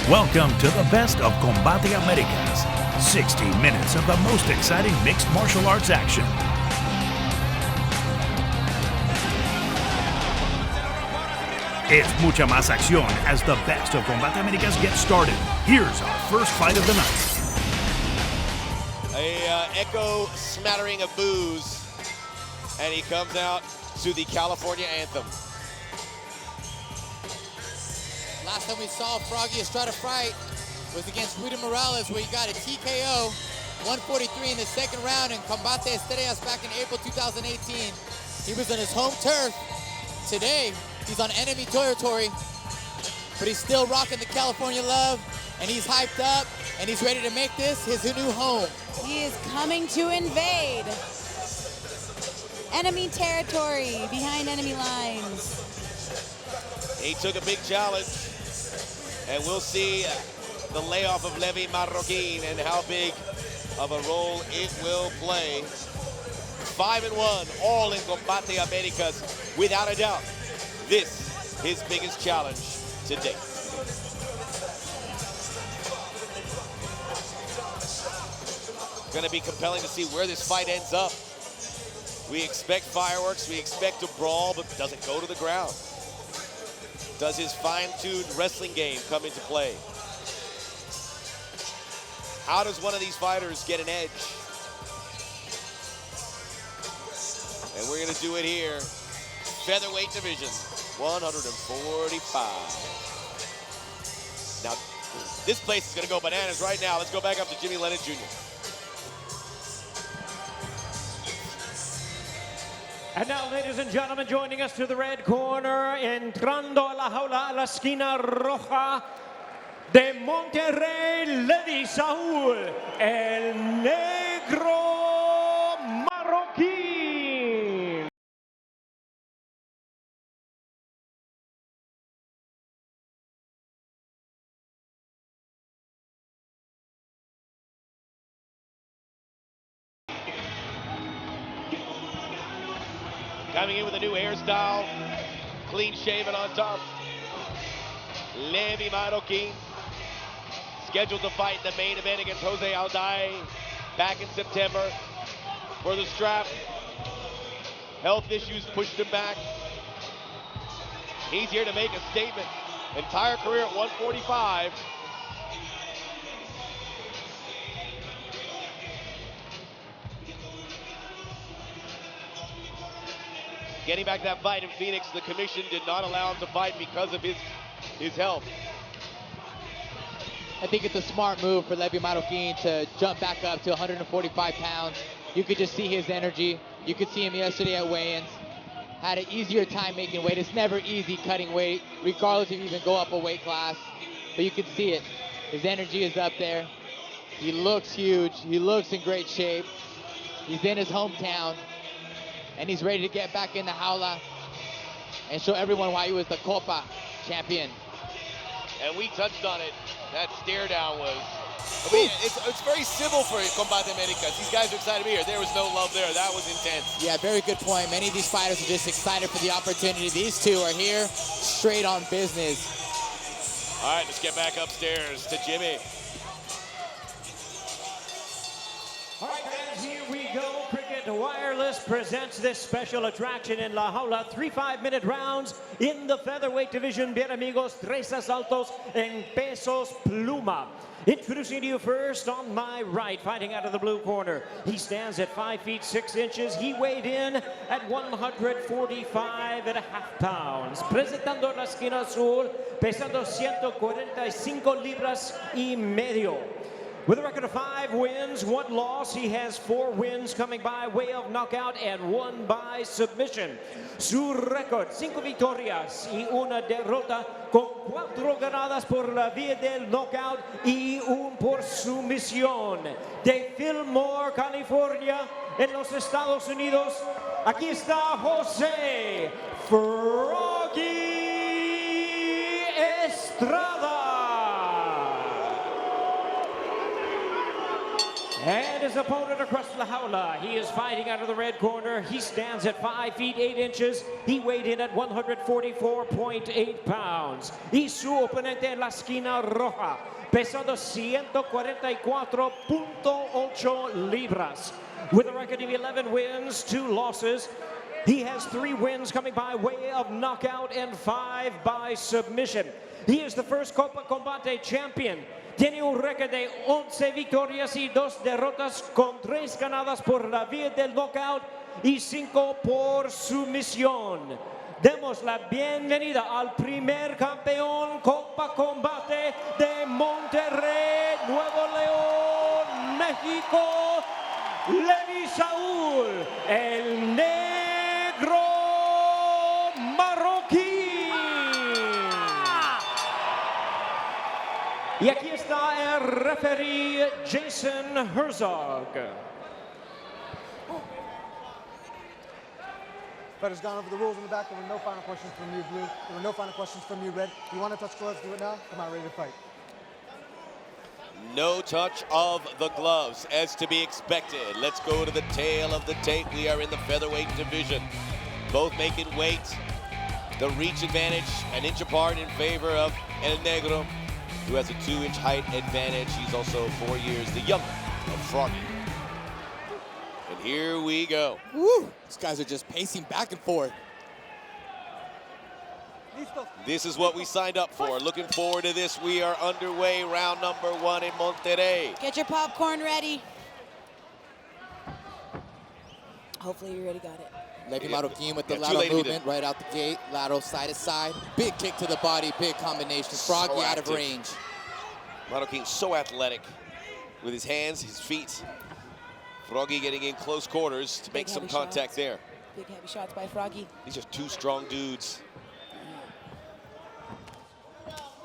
Welcome to the best of Combate Americas. 60 minutes of the most exciting mixed martial arts action. It's mucha más acción as the best of Combate Americas gets started. Here's our first fight of the night. Echo smattering of boos, and he comes out to the California anthem. Last time we saw Froggy Estrada fight was against Rudy Morales, where he got a TKO, 143 in the second round, and Combate Estrellas back in April 2018. He was on his home turf. Today, he's on enemy territory, but he's still rocking the California love, and he's hyped up, and he's ready to make this his new home. He is coming to invade enemy territory, behind enemy lines. He took a big challenge, and we'll see the layoff of Levi Marroquin and how big of a role it will play. 5-1, all in Combate Americas, without a doubt. This, his biggest challenge to date. It's going to be compelling to see where this fight ends up. We expect fireworks, we expect a brawl, but does it go to the ground? Does his fine-tuned wrestling game come into play? How does one of these fighters get an edge? And we're gonna do it here. Featherweight division, 145. Now, this place is gonna go bananas right now. Let's go back up to Jimmy Lennon Jr. And now, ladies and gentlemen, joining us to the red corner, entrando a la jaula, a la esquina roja de Monterrey, Lady Saúl, el negro marroquín. Coming in with a new hairstyle, clean shaven on top. Levi Marroquin, scheduled to fight the main event against Jose Alday back in September for the strap. Health issues pushed him back. He's here to make a statement. Entire career at 145. Getting back that fight in Phoenix, the commission did not allow him to fight because of his health. I think it's a smart move for Levi Marroquin to jump back up to 145 pounds. You could just see his energy. You could see him yesterday at weigh-ins. Had an easier time making weight. It's never easy cutting weight, regardless if you even go up a weight class. But you can see it. His energy is up there. He looks huge. He looks in great shape. He's in his hometown. And he's ready to get back in the jaula and show everyone why he was the Copa champion. And we touched on it. That stare down was, I mean, it's very civil for Combate Americas. These guys are excited to be here. There was no love there. That was intense. Yeah, very good point. Many of these fighters are just excited for the opportunity. These two are here straight on business. All right, let's get back upstairs to Jimmy. All right, guys, here we go. Cricket Wireless presents this special attraction in La Jaula. 3 5-minute rounds in the featherweight division. Bien amigos, tres asaltos en pesos pluma. Introducing to you first on my right, fighting out of the blue corner. He stands at 5 feet 6 inches. He weighed in at 145.5 pounds. Presentando la esquina azul, pesando 145 libras y medio. With a record of 5 wins, 1 loss, he has 4 wins coming by way of knockout and 1 by submission. Su récord, 5 victorias y 1 derrota, con 4 ganadas por la vía del knockout y 1 por sumisión. De Fillmore, California, en los Estados Unidos, aquí está Jose Froggy Estrada. And his opponent across the jaula. He is fighting out of the red corner. He stands at 5 feet 8 inches. He weighed in at 144.8 pounds. Y su oponente en la esquina roja, pesando 144.8 libras. With a record of 11 wins, 2 losses. He has 3 wins coming by way of knockout and 5 by submission. He is the first Copa Combate champion. Tiene un récord de 11 victorias y 2 derrotas con 3 ganadas por la vía del knockout y 5 por sumisión. Demos la bienvenida al primer campeón Copa Combate de Monterrey, Nuevo León, México, Levi Saúl, el negro marroquí. Y aquí está el referee Jason Herzog. Fighters gone over the rules in the back. There were no final questions from you, Blue. There were no final questions from you, Red. You want to touch gloves? Do it now. Come on, ready to fight. No touch of the gloves, as to be expected. Let's go to the tail of the tape. We are in the featherweight division. Both making weight. The reach advantage, an inch apart in favor of El Negro, who has a 2-inch height advantage. He's also 4 years the younger of Froggy. And here we go. Woo! These guys are just pacing back and forth. This is what we signed up for. Looking forward to this. We are underway, round number 1 in Monterrey. Get your popcorn ready. Hopefully you already got it. Levi Marroquin with the lateral movement right out the gate. Lateral side to side. Big kick to the body, big combination. Froggy So out of active. range. Marroquin so athletic with his hands, his feet. Froggy getting in close quarters to make some contact there. Big heavy shots by Froggy. These are 2 strong dudes.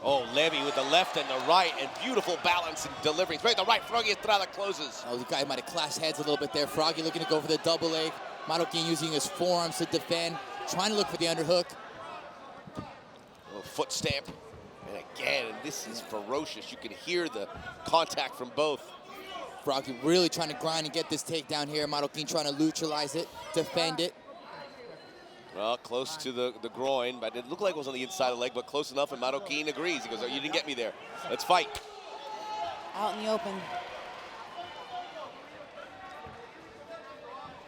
Oh, Levi with the left and the right, and beautiful balance and delivery. Right, the right, Froggy Estrada closes. Oh, the guy might have clashed heads a little bit there. Froggy looking to go for the double leg. Marroquin using his forearms to defend, trying to look for the underhook. A foot stamp. And again, this is ferocious. You can hear the contact from both. Froggy really trying to grind and get this takedown here. Marroquin trying to neutralize it, defend it. Well, close to the groin, but it looked like it was on the inside of the leg, but close enough, and Marroquin agrees. He goes, oh, you didn't get me there. Let's fight. Out in the open.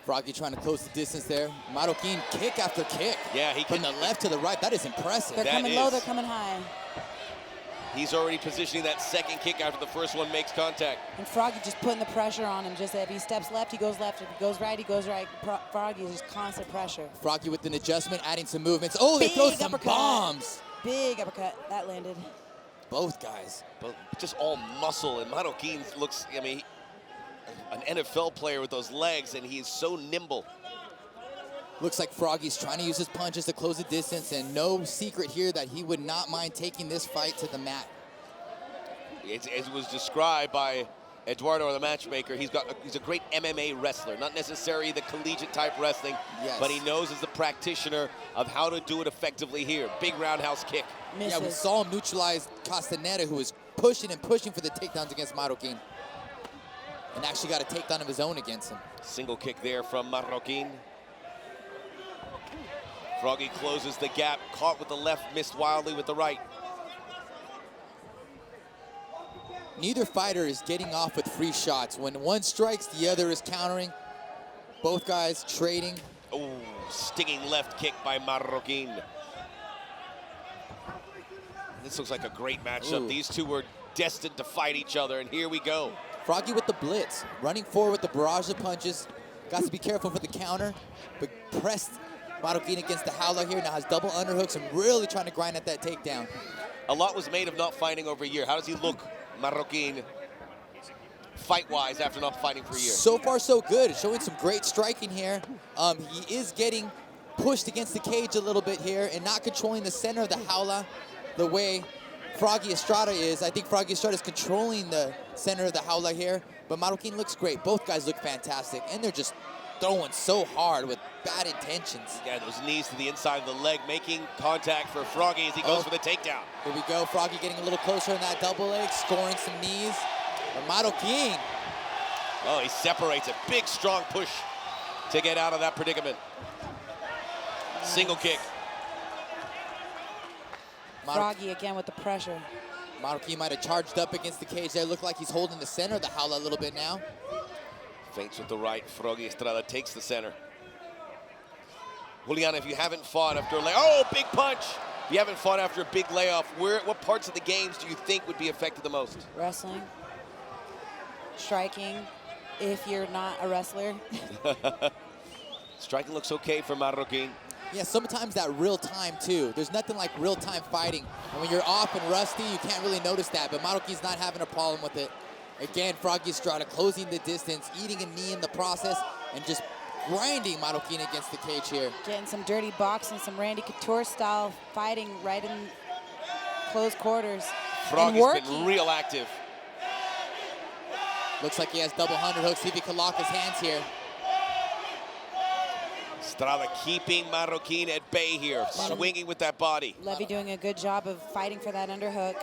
Froggy trying to close the distance there. Marroquin kick after kick. Yeah, he can. From the left to the right, that is impressive. They're coming low, they're coming high. He's already positioning that second kick after the first one makes contact. And Froggy just putting the pressure on him. Just if he steps left, he goes left. If he goes right, he goes right. Froggy is just constant pressure. Froggy with an adjustment, adding some movements. Oh, they throw some bombs. Big uppercut. That landed. Both guys. But just all muscle, and Marroquin looks, I mean, an NFL player with those legs, and he's so nimble. Looks like Froggy's trying to use his punches to close the distance, and no secret here that he would not mind taking this fight to the mat. It was described by Eduardo, the matchmaker. He's a great MMA wrestler, not necessarily the collegiate type wrestling, but he knows as a practitioner of how to do it effectively here. Big roundhouse kick. Misses. Yeah, we saw him neutralize Castaneda, who was pushing and pushing for the takedowns against Marroquin, and actually got a takedown of his own against him. Single kick there from Marroquin. Froggy closes the gap, caught with the left, missed wildly with the right. Neither fighter is getting off with free shots. When one strikes, the other is countering. Both guys trading. Oh, stinging left kick by Marroquin. This looks like a great matchup. Ooh. These two were destined to fight each other, and here we go. Froggy with the blitz, running forward with the barrage of punches. Got to be careful for the counter, but pressed Marroquin against the howler here. Now has double underhooks and really trying to grind at that takedown. A lot was made of not fighting over a year. How does he look, Marroquin, fight-wise after not fighting for a year? So far, so good. Showing some great striking here. He is getting pushed against the cage a little bit here and not controlling the center of the howler the way Froggy Estrada is. I think Froggy Estrada is controlling the center of the howler here, but Marroquin looks great. Both guys look fantastic, and they're just throwing so hard with bad intentions. Yeah, those knees to the inside of the leg, making contact for Froggy as he goes for the takedown. Here we go, Froggy getting a little closer in that double leg, scoring some knees. But Marroquin, Oh, he separates. A big, strong push to get out of that predicament. Single kick. Froggy again with the pressure. Marroquin might have charged up against the cage there. Looked like he's holding the center of the jaula a little bit now. Feints with the right. Froggy Estrada takes the center. Juliana, if you haven't fought after a oh, big punch. If you haven't fought after a big layoff, what parts of the games do you think would be affected the most? Wrestling, striking, if you're not a wrestler. Striking looks okay for Marroquin. Yeah, sometimes that real time too. There's nothing like real time fighting. And when you're off and rusty, you can't really notice that, but Marroquin's not having a problem with it. Again, Froggy Estrada closing the distance, eating a knee in the process, and just grinding Marroquin against the cage here. Getting some dirty boxing, some Randy Couture style fighting right in close quarters. Froggy's been real active. Looks like he has double underhooks. See if he can lock his hands here. Estrada keeping Marroquin at bay here, swinging with that body. Levy doing a good job of fighting for that underhook.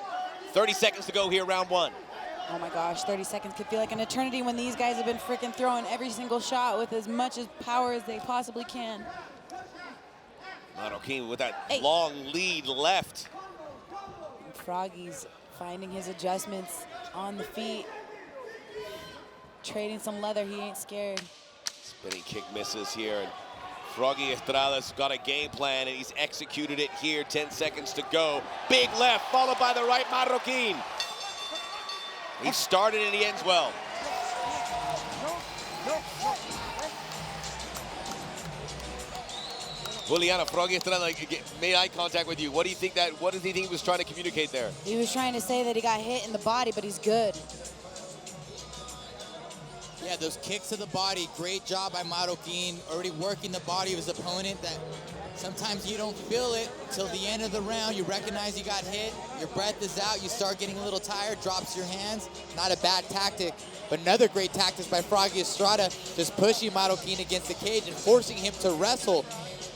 30 seconds to go here, round one. Oh my gosh, 30 seconds could feel like an eternity when these guys have been freaking throwing every single shot with as much power as they possibly can. Marroquin with that long lead left. And Froggy's finding his adjustments on the feet. Trading some leather, he ain't scared. Spinning kick misses here. And Froggy Estrada's got a game plan, and he's executed it here. 10 seconds to go. Big left, followed by the right, Marroquin. He started and he ends well. Juliana, Froggy Estrada made eye contact with you. What do you think what does he think he was trying to communicate there? He was trying to say that he got hit in the body, but he's good. Yeah, those kicks to the body, great job by Marroquin, already working the body of his opponent. That sometimes you don't feel it till the end of the round. You recognize you got hit, your breath is out, you start getting a little tired, drops your hands. Not a bad tactic, but another great tactic by Froggy Estrada, just pushing Marroquin against the cage and forcing him to wrestle,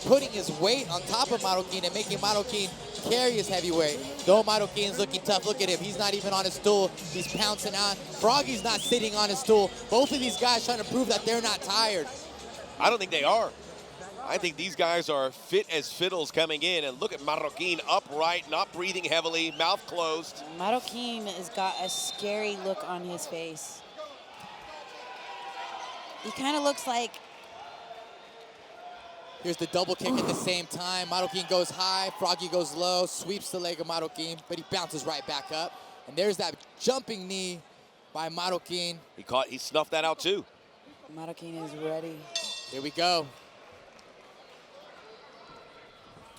putting his weight on top of Marroquin and making Marroquin carry his heavyweight. Though Marroquin's looking tough, look at him. He's not even on his stool. He's pouncing out. Froggy's not sitting on his stool. Both of these guys trying to prove that they're not tired. I don't think they are. I think these guys are fit as fiddles coming in. And look at Marroquin upright, not breathing heavily, mouth closed. Marroquin has got a scary look on his face. He kind of looks like... Here's the double kick at the same time. Marroquin goes high, Froggy goes low, sweeps the leg of Marroquin, but he bounces right back up. And there's that jumping knee by Marroquin. He snuffed that out too. Marroquin is ready. Here we go.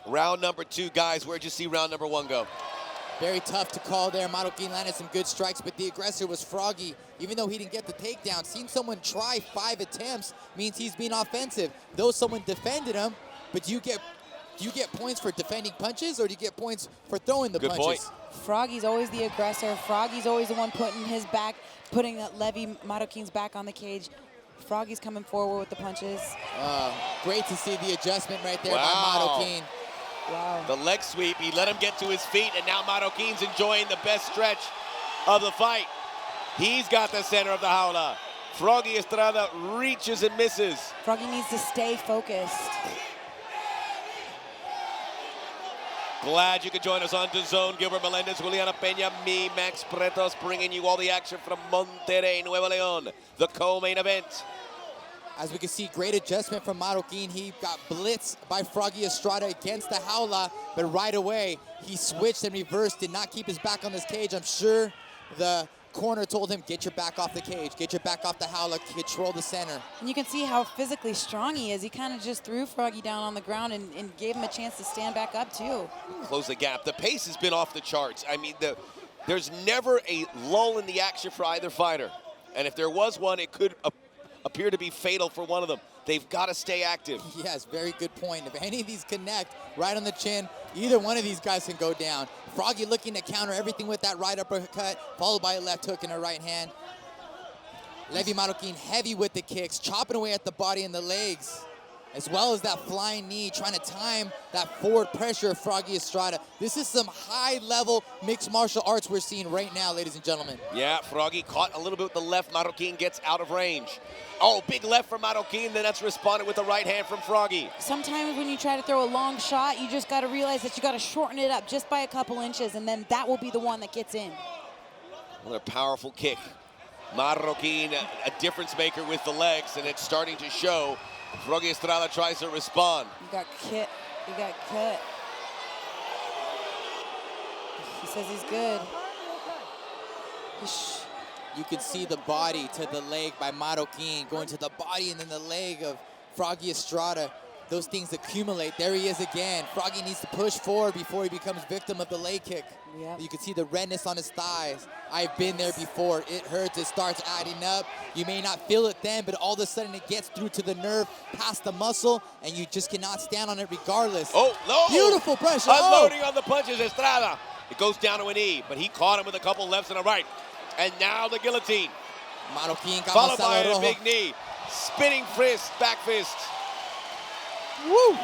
Round number 2, guys. Where'd you see round number 1 go? Very tough to call there. Marroquin landed some good strikes, but the aggressor was Froggy. Even though he didn't get the takedown, seeing someone try 5 attempts means he's being offensive. Though someone defended him, but do you get points for defending punches, or do you get points for throwing the punches? Good point. Froggy's always the aggressor. Froggy's always the one putting Levy Marroquin's back on the cage. Froggy's coming forward with the punches. Great to see the adjustment right there by Marroquin. Wow. The leg sweep, he let him get to his feet, and now Marroquin's enjoying the best stretch of the fight. He's got the center of the jaula. Froggy Estrada reaches and misses. Froggy needs to stay focused. Glad you could join us on DAZN. Gilbert Melendez, Juliana Peña, me, Max Pretos, bringing you all the action from Monterrey, Nuevo León, the co-main event. As we can see, great adjustment from Marroquin. He got blitzed by Froggy Estrada against the jaula, but right away, he switched and reversed, did not keep his back on this cage. I'm sure the corner told him, get your back off the cage, get your back off the jaula, control the center. And you can see how physically strong he is. He kind of just threw Froggy down on the ground and gave him a chance to stand back up, too. Close the gap. The pace has been off the charts. I mean, there's never a lull in the action for either fighter. And if there was one, it could appear to be fatal for one of them. They've got to stay active. Yes, very good point. If any of these connect right on the chin, either one of these guys can go down. Froggy looking to counter everything with that right uppercut, followed by a left hook and a right hand. Levy Marroquin heavy with the kicks, chopping away at the body and the legs. as well as that flying knee, trying to time that forward pressure of Froggy Estrada. This is some high-level mixed martial arts we're seeing right now, ladies and gentlemen. Yeah, Froggy caught a little bit with the left. Marroquin gets out of range. Oh, big left from Marroquin, then that's responded with the right hand from Froggy. Sometimes when you try to throw a long shot, you just got to realize that you got to shorten it up just by a couple inches, and then that will be the one that gets in. Another powerful kick. Marroquin, a difference maker with the legs, and it's starting to show. Froggy Estrada tries to respond. He got cut. He got cut. He says he's good. You can see the body to the leg by Marroquin, going to the body and then the leg of Froggy Estrada. Those things accumulate. There he is again. Froggy needs to push forward before he becomes victim of the leg kick. Yep. You can see the redness on his thighs. I've been there before. It hurts. It starts adding up. You may not feel it then, but all of a sudden it gets through to the nerve, past the muscle, and you just cannot stand on it regardless. Oh, no! Beautiful pressure. Unloading on the punches, Estrada. It goes down to a knee, but he caught him with a couple lefts and a right. And now the guillotine. Marroquin got followed by Marcelo a Rojo. big knee. Spinning fist, back fist. Woo!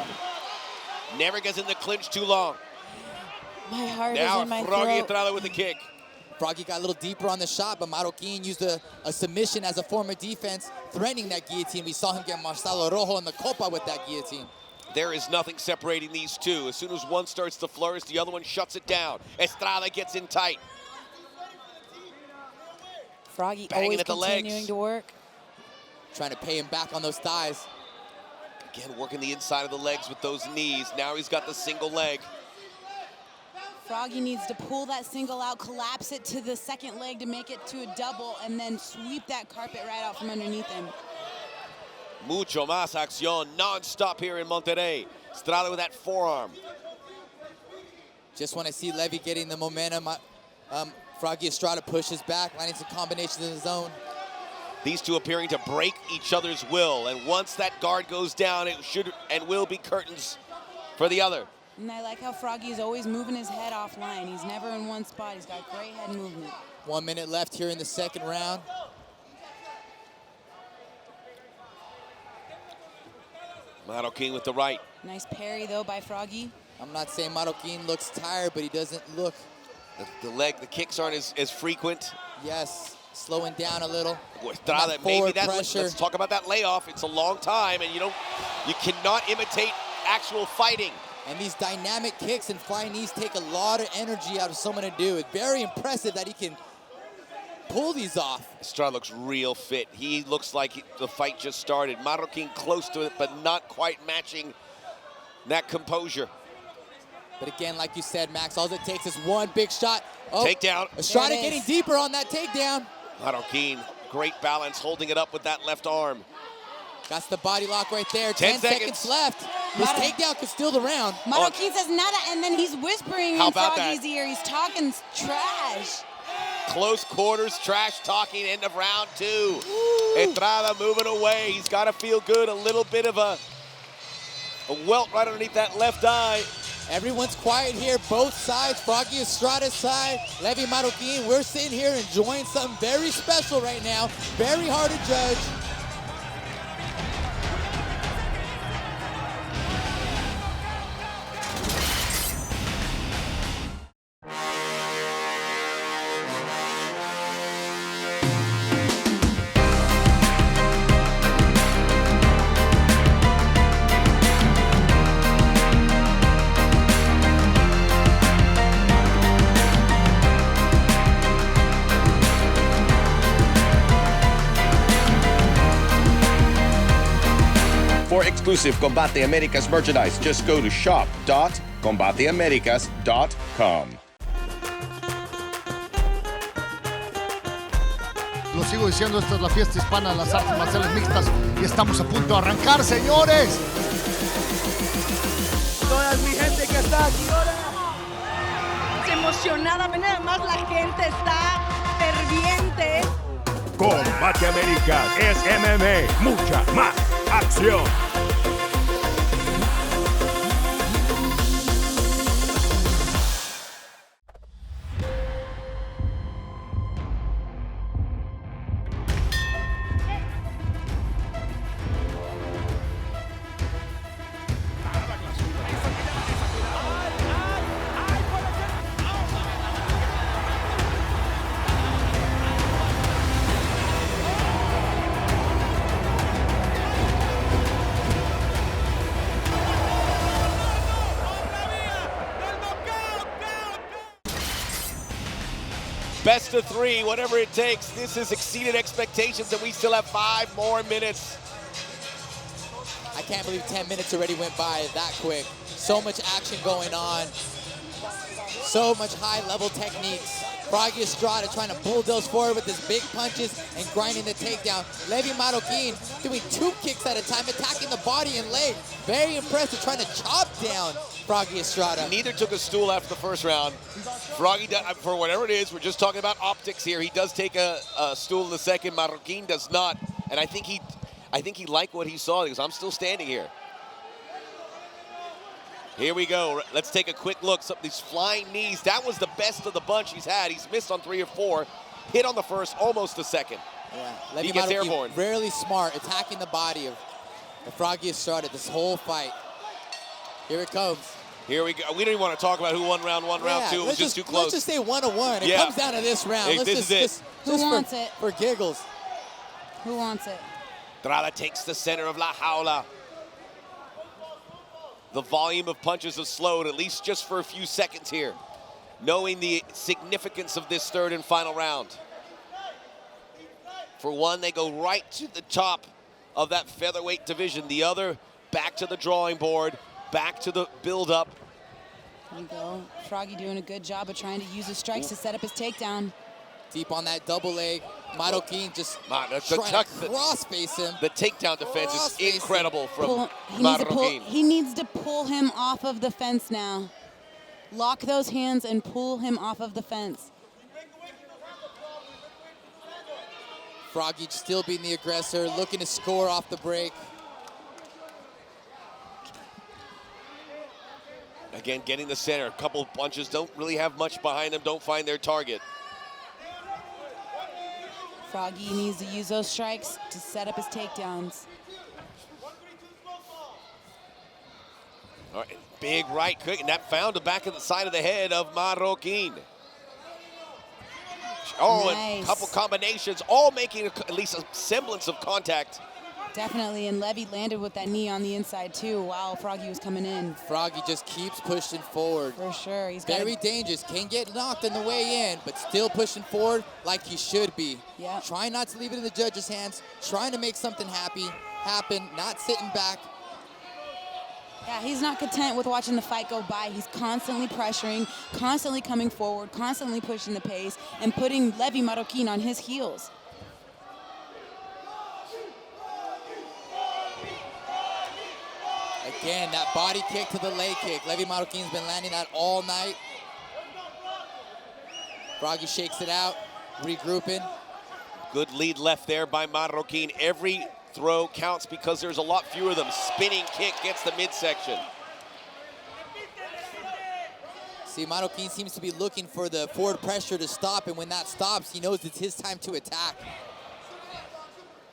Never gets in the clinch too long. My heart Now is in my Froggy throat. Estrada with the kick. Froggy got a little deeper on the shot, but Marroquin used a submission as a form of defense, threatening that guillotine. We saw him get Marcelo Rojo in the Copa with that guillotine. There is nothing separating these two. As soon as one starts to flourish, the other one shuts it down. Estrada gets in tight. Froggy Banging always at the continuing legs. to work. Trying to pay him back on those thighs. Again, working the inside of the legs with those knees. Now he's got the single leg. Froggy needs to pull that single out, collapse it to the second leg to make it to a double, and then sweep that carpet right out from underneath him. Mucho más acción, non-stop here in Monterrey. Estrada with that forearm. Just want to see Levy getting the momentum. Froggy Estrada pushes back, landing some combinations in his own. These two appearing to break each other's will, and once that guard goes down, it should and will be curtains for the other. And I like how Froggy is always moving his head offline. He's never in one spot. He's got great head movement. 1 minute left here in the second round. Marroquin with the right. Nice parry, though, by Froggy. I'm not saying Marroquin looks tired, but he doesn't look. The kicks aren't as frequent. Yes, slowing down a little. Estrada, maybe let's talk about that layoff. It's a long time, and you cannot imitate actual fighting. And these dynamic kicks and flying knees take a lot of energy out of someone to do. It's very impressive that he can pull these off. Estrada looks real fit. He looks like the fight just started. Marroquin close to it, but not quite matching that composure. But again, like you said, Max, all it takes is one big shot. Oh, takedown. Estrada getting deeper on that takedown. Marroquin, great balance, holding it up with that left arm. That's the body lock right there. 10 seconds left. His takedown could steal the round. Marroquin says nada, and then he's whispering How in about Froggy's that? ear. He's talking trash. Close quarters, trash talking, end of round 2. Estrada moving away. He's got to feel good. A little bit of a welt right underneath that left eye. Everyone's quiet here, both sides. Froggy Estrada's side, Levy Marroquin. We're sitting here enjoying something very special right now. Very hard to judge. For exclusive Combate Americas merchandise, just go to shop.combateamericas.com. Lo sigo diciendo, esta es la fiesta hispana de las artes marciales mixtas y estamos a punto de arrancar, señores. Toda mi gente que está aquí ahora. Emocionada, ven además la gente está ferviente. Combate Américas es MMA, mucha más acción. Best of 3, whatever it takes. This has exceeded expectations, and we still have 5 more minutes. I can't believe 10 minutes already went by that quick. So much action going on. So much high-level techniques. Froggy Estrada trying to bulldoze forward with his big punches and grinding the takedown. Levi Marroquin doing 2 kicks at a time, attacking the body and leg. Very impressive, trying to chop down Froggy Estrada. Neither took a stool after the first round. Froggy, for whatever it is, we're just talking about optics here. He does take a stool in the second. Marroquin does not, and I think he liked what he saw because I'm still standing here. Here we go. Let's take a quick look. Some of these flying knees. That was the best of the bunch he's had. He's missed on 3 or 4. Hit on the first, almost the second. Yeah, he gets airborne. Rarely smart, attacking the body of Froggy Estrada this whole fight. Here it comes. Here we go. We don't even want to talk about who won round 1, round 2. It was just too close. Let's just say 1-1. It comes down to this round. This is it. Who wants it? For giggles. Who wants it? Estrada takes the center of La Jaula. The volume of punches has slowed, at least just for a few seconds here, knowing the significance of this 3rd and final round. For one, they go right to the top of that featherweight division. The other, back to the drawing board, back to the build-up. There you go. Froggy doing a good job of trying to use his strikes to set up his takedown. Deep on that double leg. Marroquin just trying to cross-face him. The takedown defense is incredible from Marroquin. He needs to pull him off of the fence now. Lock those hands and pull him off of the fence. Froggy still being the aggressor, looking to score off the break. Again, getting the center. A couple of punches, don't really have much behind them, don't find their target. Froggy needs to use those strikes to set up his takedowns. All right, big right kick, and that found the back of the side of the head of Marroquin. Oh, nice. And a couple combinations, all making at least a semblance of contact. Definitely, and Levy landed with that knee on the inside too while Froggy was coming in. Froggy just keeps pushing forward. For sure. He's very dangerous. Can get knocked on the way in, but still pushing forward like he should be. Yeah. Trying not to leave it in the judges' hands, trying to make something happen, not sitting back. Yeah, he's not content with watching the fight go by. He's constantly pressuring, constantly coming forward, constantly pushing the pace, and putting Levi Marroquin on his heels. Again, that body kick to the leg kick. Levi Marroquin's been landing that all night. Froggy shakes it out, regrouping. Good lead left there by Marroquin. Every throw counts because there's a lot fewer of them. Spinning kick gets the midsection. See, Marroquin seems to be looking for the forward pressure to stop, and when that stops, he knows it's his time to attack.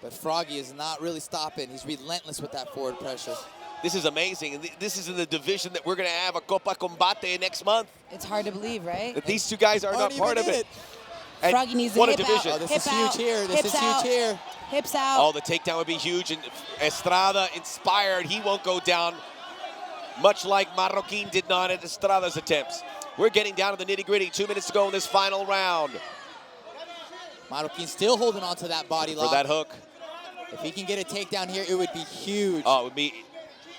But Froggy is not really stopping. He's relentless with that forward pressure. This is amazing. This is in the division that we're going to have a Copa Combate next month. It's hard to believe, right? That these two guys are not part of it. Froggy needs to what hip a division. out. Oh, this is huge here. This is huge here. Hips out. Oh, the takedown would be huge. And Estrada inspired. He won't go down, much like Marroquin did not at Estrada's attempts. We're getting down to the nitty-gritty. 2 minutes to go in this final round. Marroquin still holding on to that body lock. For that hook. If he can get a takedown here, it would be huge. Oh, it would be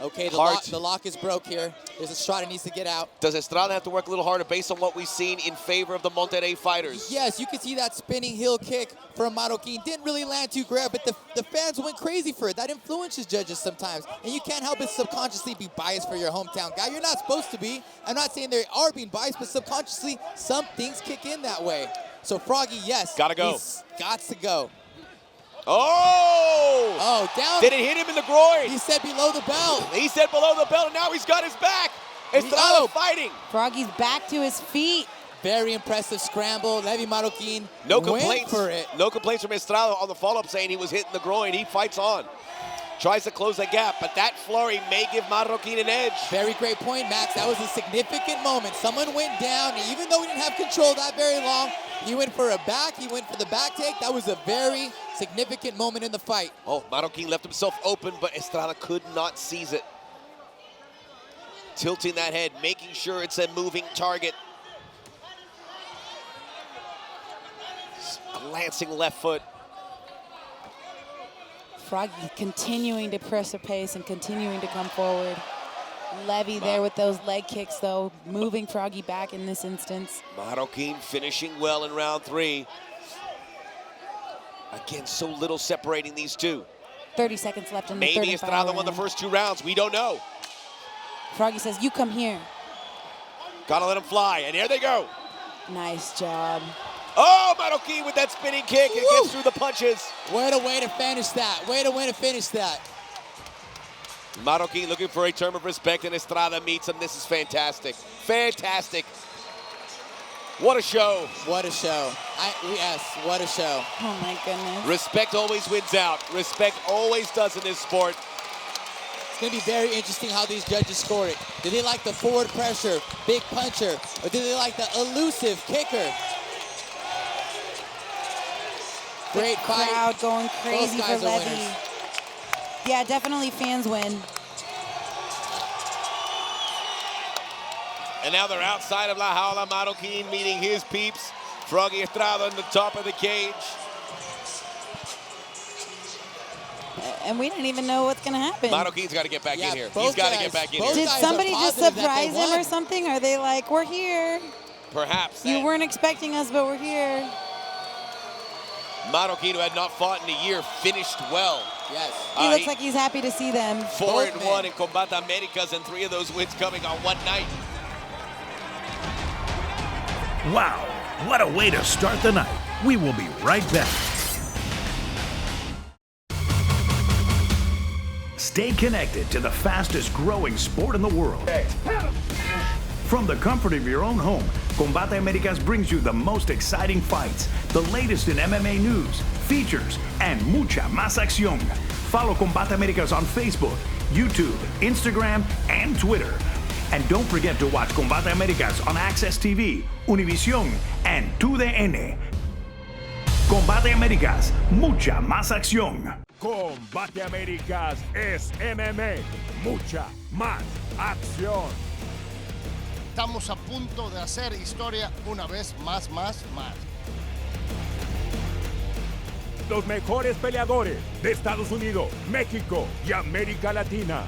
okay, hard. The lock is broke here. There's Estrada needs to get out. Does Estrada have to work a little harder based on what we've seen in favor of the Monterrey fighters? Yes, you can see that spinning heel kick from Marroquin. Didn't really land too great, but the fans went crazy for it. That influences judges sometimes. And you can't help but subconsciously be biased for your hometown guy. You're not supposed to be. I'm not saying they are being biased, but subconsciously, some things kick in that way. So Froggy, yes. Gotta go. He's got to go. Oh! Oh, down. Did it hit him in the groin? He said below the belt. He said below the belt, and now he's got his back. Estrada fighting. Froggy's back to his feet. Very impressive scramble. Levi Marroquin no went complaints for it. No complaints from Estrada on the follow-up saying he was hitting the groin. He fights on. Tries to close the gap, but that flurry may give Marroquin an edge. Very great point, Max. That was a significant moment. Someone went down, and even though he didn't have control that very long, he went for a back. He went for the back take. That was a very significant moment in the fight. Oh, Marroquin left himself open, but Estrada could not seize it. Tilting that head, making sure it's a moving target. glancing left foot. Froggy continuing to press her pace and continuing to come forward. Levy there with those leg kicks, though, moving Froggy back in this instance. Marroquin finishing well in round 3. Again, so little separating these two. 30 seconds left in the third Maybe and final Estrada won the round. first 2 rounds. We don't know. Froggy says, you come here. Gotta let him fly, and here they go. Nice job. Oh, Marroquin with that spinning kick and gets through the punches. What a way to finish that. Way to win to finish that. Marroquin looking for a term of respect, and Estrada meets him. This is fantastic. Fantastic. What a show. What a show. Yes, what a show. Oh, my goodness. Respect always wins out. Respect always does in this sport. It's going to be very interesting how these judges score it. Do they like the forward pressure, big puncher, or do they like the elusive kicker? Great fight. Crowd going crazy Both for guys are Levy. winners. Yeah, definitely fans win. And now they're outside of La Jaula. Marroquin meeting his peeps. Froggy Estrada on the top of the cage. And we don't even know what's going to happen. Marroquin's got to get back in here. He's got to get back in here. Did somebody just surprise him or something? Are they like, we're here? Perhaps. You weren't expecting us, but we're here. Marroquin, who had not fought in a year, finished well. Yes. He looks like he's happy to see them. 4-1 in Combate Americas, and 3 of those wins coming on one night. Wow, what a way to start the night. We will be right back. Stay connected to the fastest growing sport in the world. From the comfort of your own home, Combate Americas brings you the most exciting fights, the latest in MMA news, features, and mucha más acción. Follow Combate Americas on Facebook, YouTube, Instagram, and Twitter. And don't forget to watch Combate Americas on Access TV, Univision, and TUDN. Combate Americas, mucha más acción. Combate Américas es MMA, mucha más acción. Estamos a punto de hacer historia una vez más. Los mejores peleadores de Estados Unidos, México y América Latina.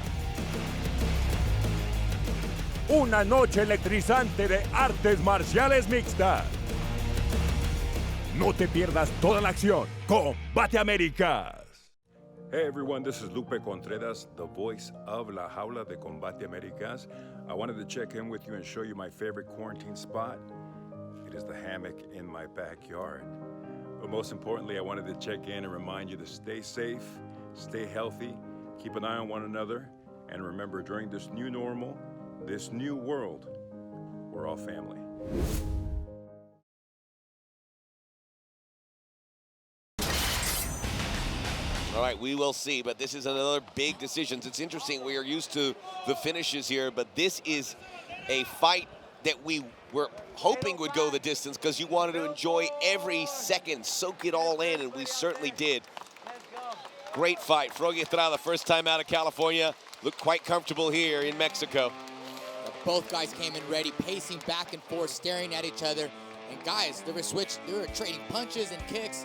Una noche electrizante de artes marciales mixtas. No te pierdas toda la acción. Combate Américas. Hey everyone, this is Lupe Contreras, the voice of La Jaula de Combate Americas. I wanted to check in with you and show you my favorite quarantine spot. It is the hammock in my backyard. But most importantly, I wanted to check in and remind you to stay safe, stay healthy, keep an eye on one another, and remember, during this new normal, this new world, we're all family. All right, we will see, but this is another big decision. It's interesting, we are used to the finishes here, but this is a fight that we were hoping would go the distance because you wanted to enjoy every second, soak it all in, and we certainly did. Great fight. Froggy Estrada, first time out of California, looked quite comfortable here in Mexico. Both guys came in ready, pacing back and forth, staring at each other. And guys, they were trading punches and kicks.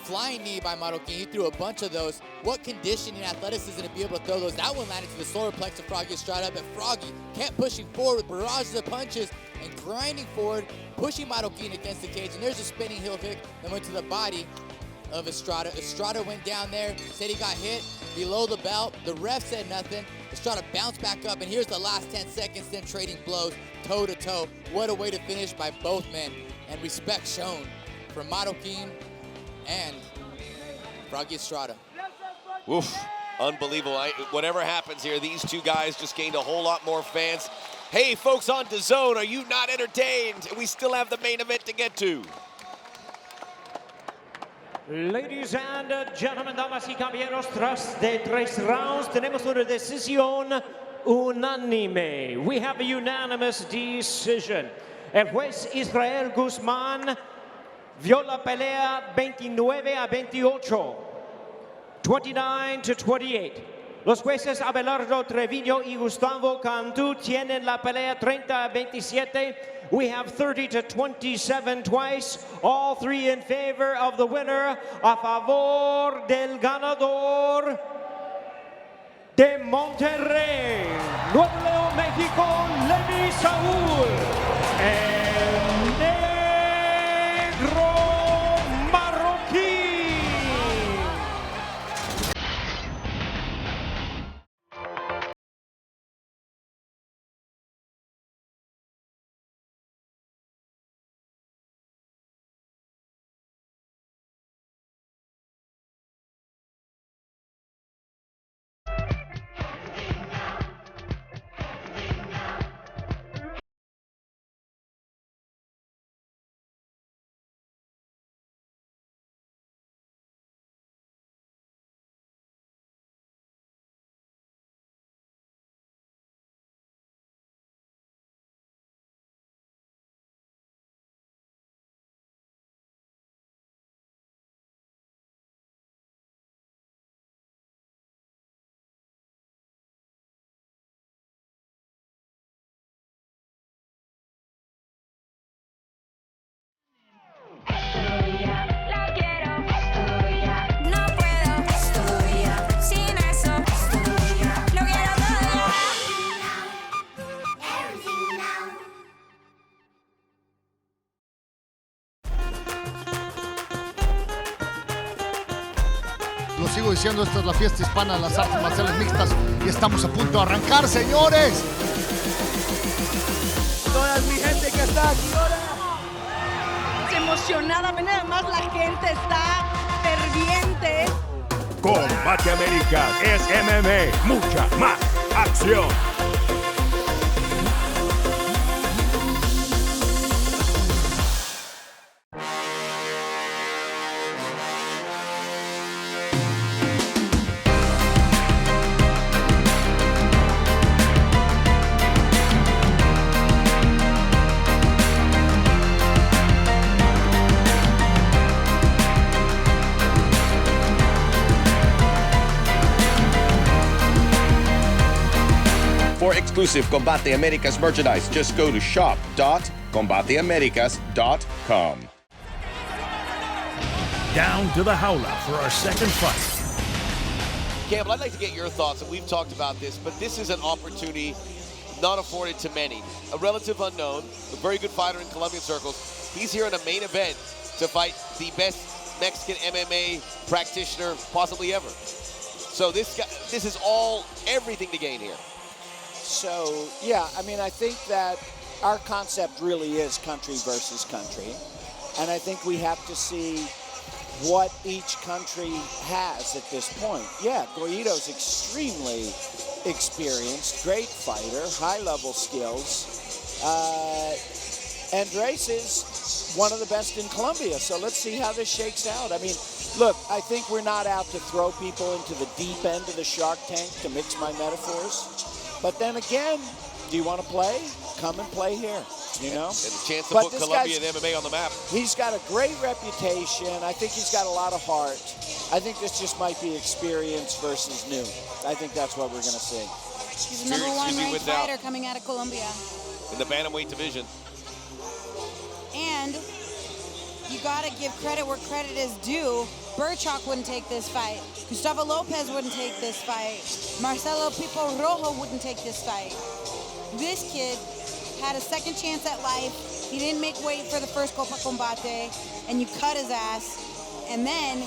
Flying knee by Marroquin, he threw a bunch of those. What conditioning and athleticism to be able to throw those. That one landed to the solar plex of Froggy Estrada, but Froggy kept pushing forward with barrages of punches and grinding forward, pushing Marroquin against the cage. And there's a spinning heel kick that went to the body of Estrada. Estrada went down there, said he got hit below the belt. The ref said nothing. Estrada bounced back up, and here's the last 10 seconds, them trading blows toe to toe. What a way to finish by both men, and respect shown from Marroquin and Froggy Estrada. Oof, unbelievable. Whatever happens here, these two guys just gained a whole lot more fans. Hey, folks on DAZN, are you not entertained? We still have the main event to get to. Ladies and gentlemen, damas y caballeros, tras de 3 rounds, tenemos una decisión unánime. We have a unanimous decision. El juez Israel Guzmán vio la pelea 29-28, 29-28. Los jueces Abelardo Treviño y Gustavo Cantú tienen la pelea 30-27. We have 30-27 twice, all three in favor of the winner, a favor del ganador de Monterrey, Nuevo León, México, Levi Saúl, el negro marroquí. Lo sigo diciendo, esta es la fiesta hispana de las artes marciales mixtas y estamos a punto de arrancar, señores. Toda mi gente que está aquí ahora. Emocionada, nada más la gente está ferviente. Combate Américas es MMA, mucha más acción. For exclusive Combate Americas merchandise, just go to shop.combateamericas.com. Down to the Jaula for our second fight. Campbell, I'd like to get your thoughts, and we've talked about this, but this is an opportunity not afforded to many. A relative unknown, a very good fighter in Colombian circles. He's here in a main event to fight the best Mexican MMA practitioner possibly ever. So this is everything to gain here. So, yeah, I mean, I think that our concept really is country versus country. And I think we have to see what each country has at this point. Yeah, Guaido's extremely experienced, great fighter, high-level skills. Andres is one of the best in Colombia, so let's see how this shakes out. I mean, look, I think we're not out to throw people into the deep end of the shark tank, to mix my metaphors. But then again, do you want to play? Come and play here, you know? And a chance to put Colombia and MMA on the map. He's got a great reputation. I think he's got a lot of heart. I think this just might be experience versus new. I think that's what we're going to see. He's the number one ranked fighter coming out of Colombia. In the bantamweight division. And you got to give credit where credit is due. Burchak wouldn't take this fight. Gustavo Lopez wouldn't take this fight. Marcelo Pipo Rojo wouldn't take this fight. This kid had a second chance at life. He didn't make weight for the first Copa Combate, and you cut his ass. And then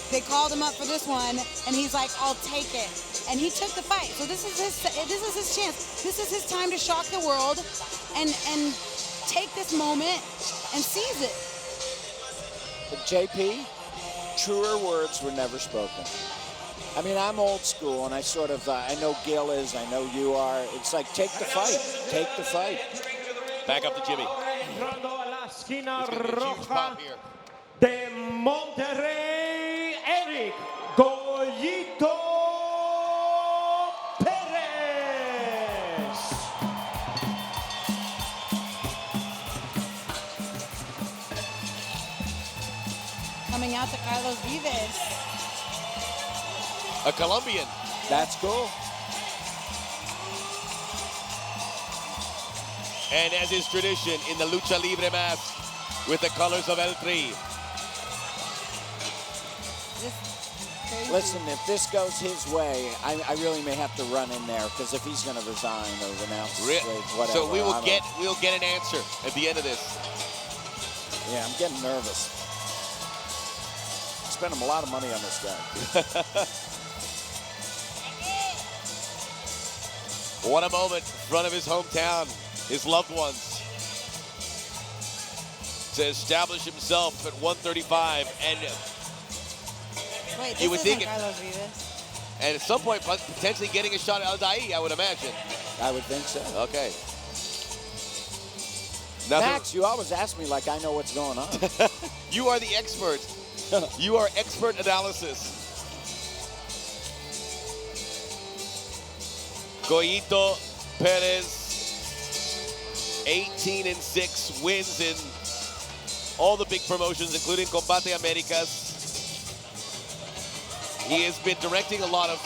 they called him up for this one, and he's like, I'll take it. And he took the fight. So this is his chance. This is his time to shock the world and take this moment and seize it. But JP, truer words were never spoken. I mean, I'm old school, and I sort of, I know Gil is, I know you are. It's like, take the fight. Take the fight. Back up to Jimmy. Entrando a la esquina roja de Monterrey, Eric Goyito Pérez. Coming out to Carlos Vives. A Colombian. That's cool. And as is tradition in the Lucha Libre mask with the colors of El Tri. Listen, if this goes his way, I really may have to run in there, because if he's going to resign or renounce whatever. So we'll get an answer at the end of this. Yeah, I'm getting nervous. Spending a lot of money on this guy. What a moment in front of his hometown, his loved ones, to establish himself at 135. And wait, you would think Carlos Rivas. And at some point, potentially getting a shot at Aldair, I would imagine. I would think so. Okay. Max, you always ask me like I know what's going on. You are the expert. You are expert analysis. Goyito Perez, 18-6, wins in all the big promotions, including Combate Americas. He has been directing a lot of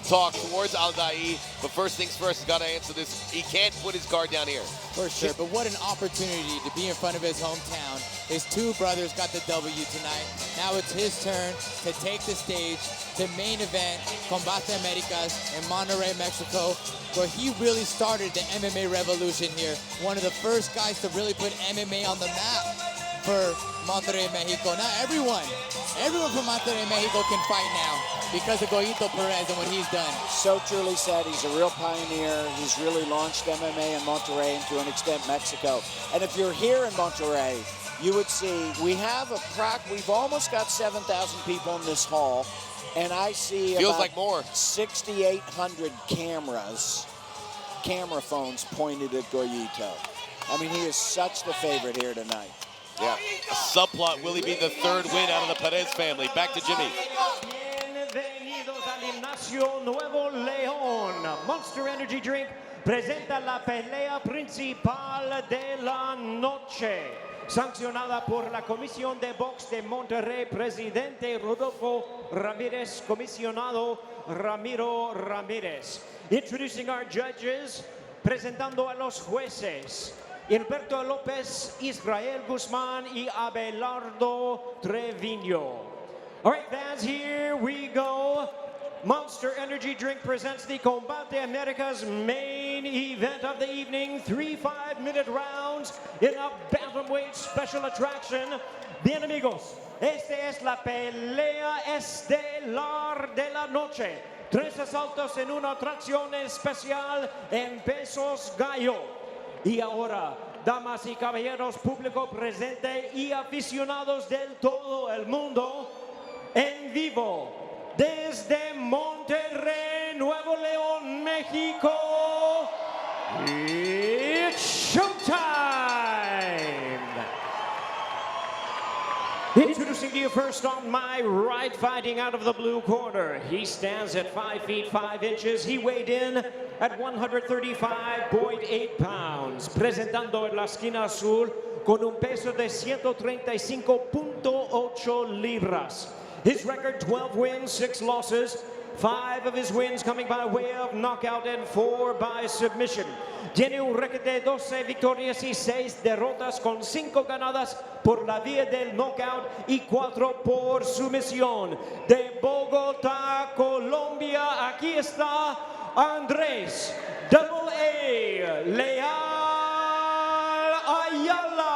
talk towards Aldair, but first things first, he's got to answer this. He can't put his guard down here. For sure, but what an opportunity to be in front of his hometown. His two brothers got the W tonight. Now it's his turn to take the stage to main event Combate Americas in Monterrey, Mexico, where he really started the MMA revolution here. One of the first guys to really put MMA on the map for Monterrey, Mexico. Now everyone from Monterrey, Mexico can fight now because of Goyito Perez and what he's done. So truly said, he's a real pioneer. He's really launched MMA in Monterrey and to an extent Mexico. And if you're here in Monterrey, you would see we've almost got 7,000 people in this hall, and I see feels about like more. 6,800 camera phones pointed at Goyito. I mean, he is such the favorite here tonight. Yeah, a subplot, will he be the third win out of the Perez family? Back to Jimmy. Bienvenidos al Gimnasio Nuevo León. Monster Energy Drink presenta la pelea principal de la noche. Sancionada por la Comisión de Box de Monterrey, presidente Rodolfo Ramírez, comisionado Ramiro Ramírez. Introducing our judges, presentando a los jueces. Humberto López, Israel Guzmán y Abelardo Treviño. All right, fans, here we go. Monster Energy Drink presents the Combate Americas main event of the evening. 3 5-minute rounds in a bantamweight special attraction. Bien, amigos, esta es la pelea estelar de la noche. 3 asaltos en una atracción especial en pesos gallo. Y ahora, damas y caballeros, público presente y aficionados del todo el mundo, en vivo, desde Monterrey, Nuevo León, México, it's showtime! Introducing to you first on my right, fighting out of the blue corner. He stands at 5 feet 5 inches. He weighed in at 135.8 pounds. Presentando en la esquina azul con un peso de 135.8 libras. His record, 12 wins, 6 losses. 5 of his wins coming by way of knockout and 4 by submission. Tiene un récord de 12 victorias y 6 derrotas con 5 ganadas por la vía del knockout y 4 por sumisión. De Bogotá, Colombia, aquí está Andrés AA Leal Ayala.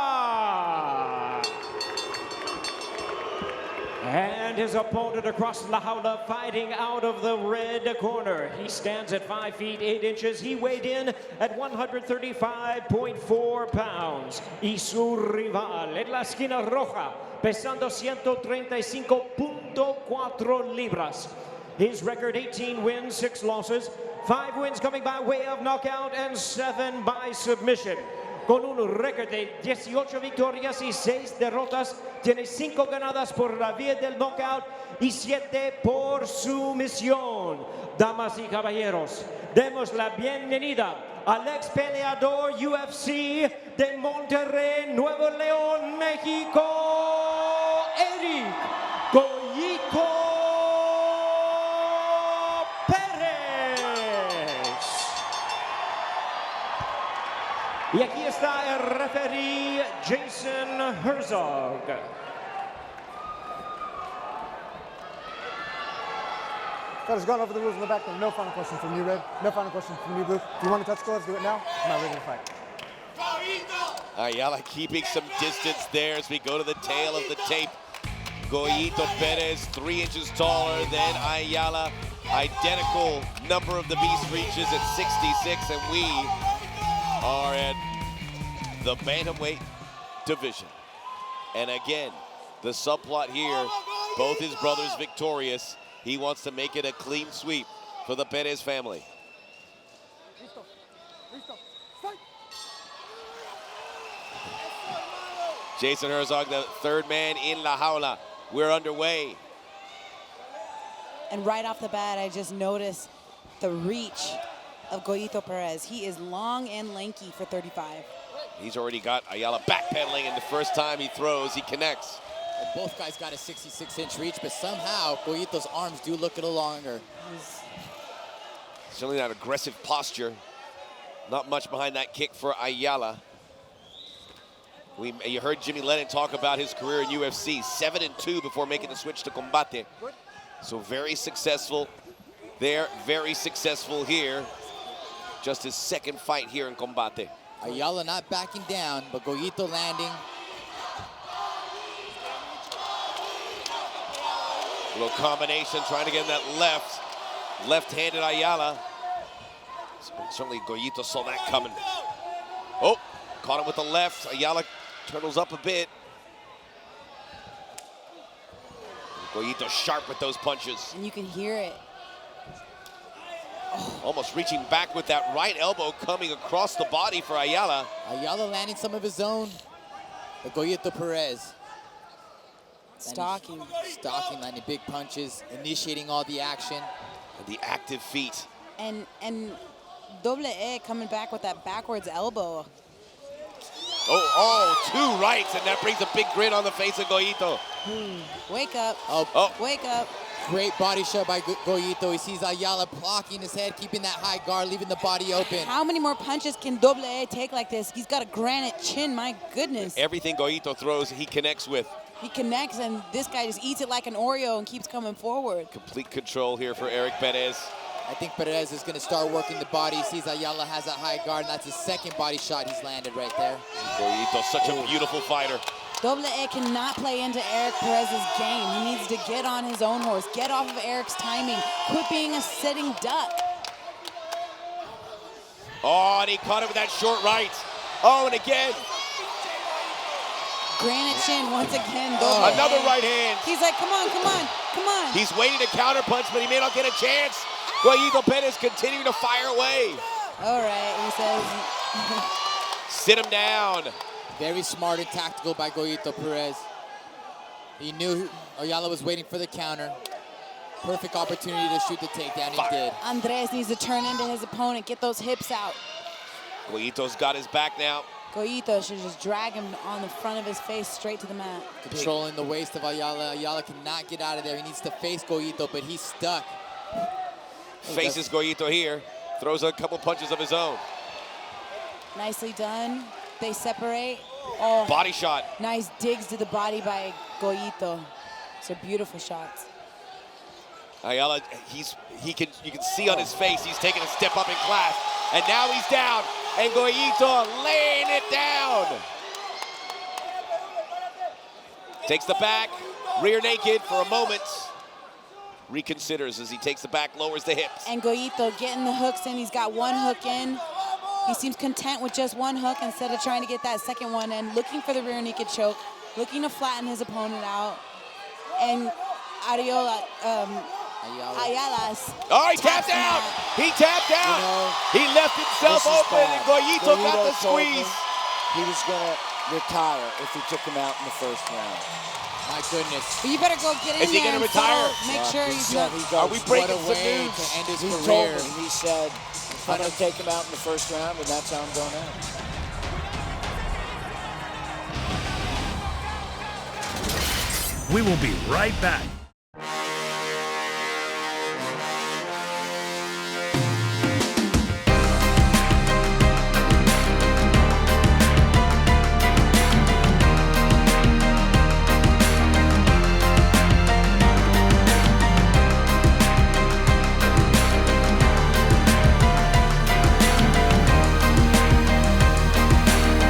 And his opponent across La Jaula, fighting out of the red corner. He stands at 5 feet 8 inches. He weighed in at 135.4 pounds. Y su rival en la esquina roja, pesando 135.4 libras. His record, 18 wins, 6 losses. 5 wins coming by way of knockout and 7 by submission. Con un récord de 18 victorias y 6 derrotas, tiene 5 ganadas por la vía del knockout y 7 por sumisión. Damas y caballeros, demos la bienvenida al ex peleador UFC de Monterrey, Nuevo León, México, Eric Goyito Perez. referee Jason Herzog. Fighters going over the rules in the back. No final question from you, Red. No final question from you, Blue. If you want to touch gloves, do it now. I'm not ready to fight. Ayala keeping some distance there as we go to the tail of the tape. Goyito Perez, 3 inches taller than Ayala. Identical number of the beast reaches at 66, and we are at the bantamweight division. And again, the subplot here, both his brothers victorious. He wants to make it a clean sweep for the Perez family. Jason Herzog, the third man in La Jaula. We're underway. And right off the bat, I just noticed the reach of Goyito Perez. He is long and lanky for 35. He's already got Ayala backpedaling, and the first time he throws, he connects. And both guys got a 66-inch reach, but somehow Goyito's arms do look a little longer. Certainly that aggressive posture. Not much behind that kick for Ayala. You heard Jimmy Lennon talk about his career in UFC, 7-2 before making the switch to Combate. So very successful there, very successful here. Just his second fight here in Combate. Ayala not backing down, but Goyito landing. Little combination, trying to get in that left-handed Ayala. Certainly Goyito saw that coming. Oh, caught him with the left. Ayala turtles up a bit. Goyito sharp with those punches. And you can hear it. Almost reaching back with that right elbow coming across the body for Ayala. Ayala landing some of his own. But Goyito Perez. Stalking, landing big punches, initiating all the action. And the active feet. And Double A coming back with that backwards elbow. Oh, 2 rights, and that brings a big grin on the face of Goyito. Wake up. Wake up. Great body shot by Goyito. He sees Ayala blocking his head, keeping that high guard, leaving the body open. How many more punches can Double A take like this? He's got a granite chin, my goodness. Everything Goyito throws, he connects with. He connects, and this guy just eats it like an Oreo and keeps coming forward. Complete control here for Eric Perez. I think Perez is going to start working the body. He sees Ayala has a high guard, and that's his second body shot he's landed right there. Goyito, such a beautiful fighter. Double A cannot play into Eric Perez's game. He needs to get on his own horse, get off of Eric's timing, quit being a sitting duck. Oh, and he caught him with that short right. Oh, and again. Granite chin once again. Another right hand. He's like, come on, come on, come on. He's waiting to counter punch, but he may not get a chance. Goyito Perez continuing to fire away. All right, he says. Sit him down. Very smart and tactical by Goyito Perez. He knew Ayala was waiting for the counter. Perfect opportunity to shoot the takedown. He did. Andres needs to turn into his opponent, get those hips out. Goyito's got his back now. Goyito should just drag him on the front of his face straight to the mat. Controlling the waist of Ayala. Ayala cannot get out of there. He needs to face Goyito, but he's stuck. Faces Goyito here. Throws a couple punches of his own. Nicely done. They separate. Oh, body shot. Nice digs to the body by Goyito. These are beautiful shots. Ayala, you can see on his face he's taking a step up in class. And now he's down. And Goyito laying it down. Takes the back, rear naked for a moment. Reconsiders as he takes the back, lowers the hips. And Goyito getting the hooks in. He's got one hook in. He seems content with just one hook instead of trying to get that second one in, looking for the rear naked choke, looking to flatten his opponent out. And Ayala's. Oh, he tapped out. He tapped out. You know, he left himself open, and Goyito got the squeeze. He was going to retire if he took him out in the first round. My goodness. But you better go get in there. Is he going to retire? Make sure he's not. Are we breaking some news? To end his career. Told me, he said, I'm going to take him out in the first round, and that's how I'm going out. We will be right back.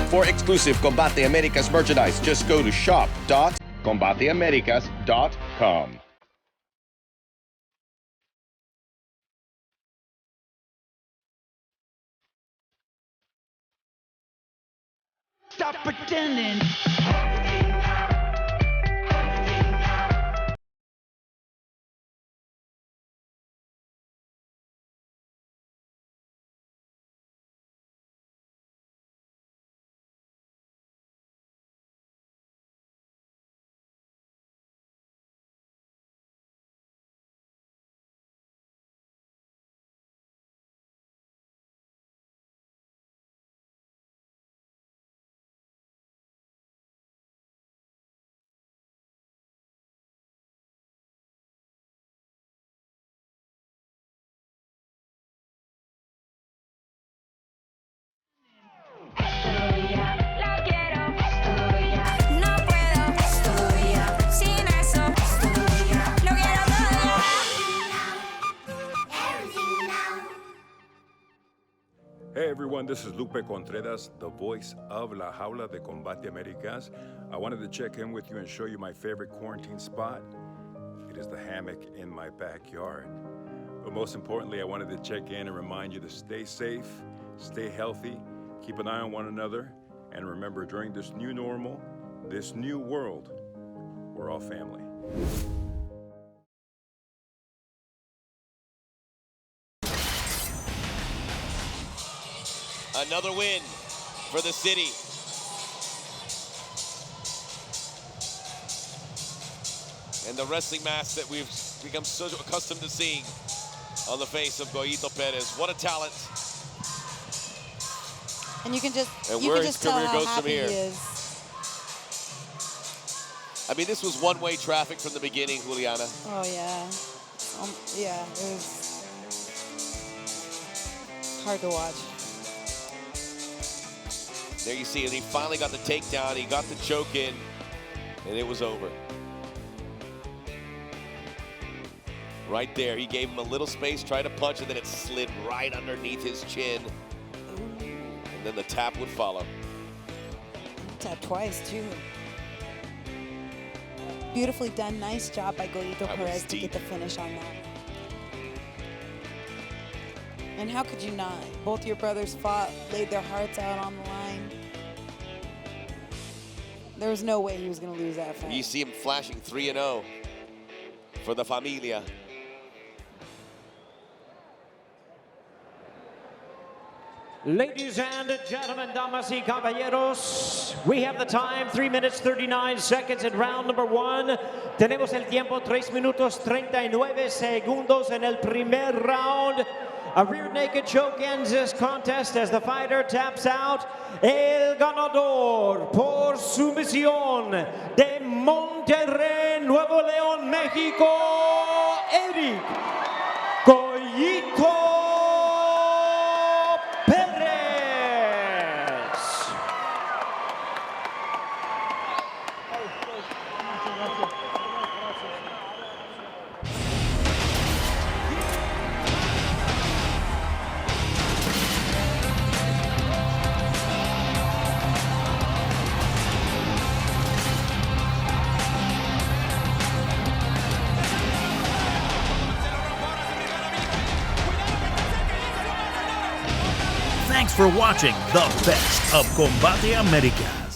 For exclusive Combate Americas merchandise, just go to shop.combateamericas.com. Stop pretending. Hey everyone, this is Lupe Contreras, the voice of La Jaula de Combate Americas. I wanted to check in with you and show you my favorite quarantine spot. It is the hammock in my backyard. But most importantly, I wanted to check in and remind you to stay safe, stay healthy, keep an eye on one another, and remember, during this new normal, this new world, we're all family. Another win for the city. And the wrestling mask that we've become so accustomed to seeing on the face of Goyito Perez. What a talent. And you can just, and you where can his just tell career how goes from happy here. he is. I mean, this was one-way traffic from the beginning, Juliana. Oh, yeah. Yeah, it was hard to watch. There you see it. He finally got the takedown. He got the choke in, and it was over. Right there, he gave him a little space, tried to punch, and then it slid right underneath his chin. And then the tap would follow. Tap twice, too. Beautifully done. Nice job by Goyito Perez to get the finish on that. And how could you not? Both your brothers fought, laid their hearts out on the line. There was no way he was going to lose that fight. You see him flashing 3-0 for the Familia. Ladies and gentlemen, damas y caballeros, we have the time, 3 minutes 39 seconds in round number 1. Tenemos el tiempo, 3 minutos 39 segundos en el primer round. A rear naked choke ends this contest as the fighter taps out. El ganador por sumisión de Monterrey, Nuevo León, México, Eric Goyito Thanks for watching the best of Combate Americas.